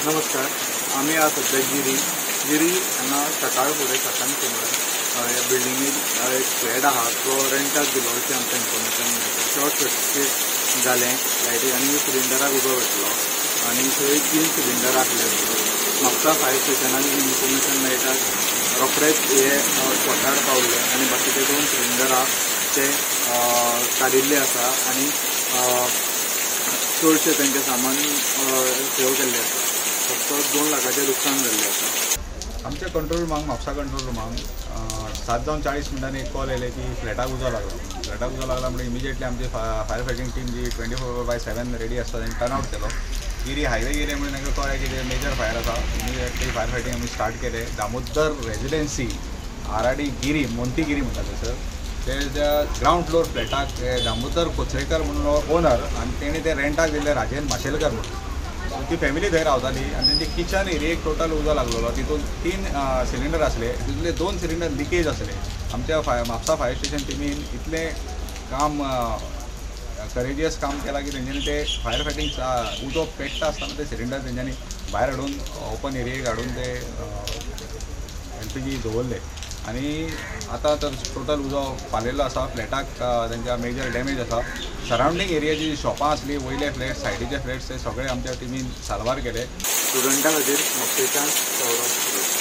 नमस्कार. आम्ही आज सध्या गिरी यांना सकाळ फुडें सातांक सुमार ह्या बिल्डिंगेत एक फ्लॅट आहा तो रेंटाक दिलो अशें आमकां इन्फॉर्मेशन मेळटा. शॉर्ट सर्किट जालें लायटी आनी सिलिंडराक उजो भेटलो आनी थंय 3 सिलिंडर आसले. म्हापसा फायर स्टेशनाक इन्फॉर्मेशन मेळटा रोखडेच हे स्पॉटार पावले आनी बाकीचे 2 सिलिंडर आहा ते काडिल्ले आसा आनी चडशें तेंचें सामान सेव केल्लें आसा. फक्त 2 लाखाचें लुकसाण जाल्लें आसा. आमच्या कंट्रोल रुमाक म्हापसा कंट्रोल रुमाक 7:40 एक कॉल येयले की फ्लॅटाक उजो लागला म्हणजे इमिजिएटली आमची फायर फायटिंग टीम जी 24/7 रेडी आसता तांणी टर्न आउट केलो. गिरी हायवे गिरी म्हणून तांकां कळ्ळें की मेजर फायर आसा. इमिजिएटली फायर फायटिंग आमी स्टार्ट केले. दामोदर रेजिडेन्सी आराडी गिरी मोंतीगिरी म्हणटा थंयसर त्या ग्रावंड फ्लोर फ्लॅटाक दामोदर कोचरेकर म्हणून ओनर आनी तेणी ते रेंटाक दिल्ले राजेंद्र माशेलकर म्हणून. ती फॅमिली थंय रावताली आनी तेंचे किचन एरियेक टोटल उजो लागलेलो. तितून 3 सिलिंडर आसले, तितूंतले 2 सिलिंडर लिकेज आसले. आमच्या म्हापसा फायर स्टेशन टिमीन इतलें काम करेजियस काम केलां की तेंच्यांनी ते फायर फायटिंग उजो पेट्टा आसतना ते सिलिंडर तेंच्यांनी भायर हाडून ओपन एरियेक हाडून ते LPG दवरले आनी आतां तर टोटल उजो पालेलो आसा. फ्लॅटाक तेंच्या मेजर डॅमेज आसा. सरावंडींग एरियाची शॉपां आसली, वयले फ्लॅट सायडीचे फ्लॅट्स ते सगळे आमच्या टिमीन साल्वार केले. स्टुडंटां खातीर म्हापशेच्यान सौरभ.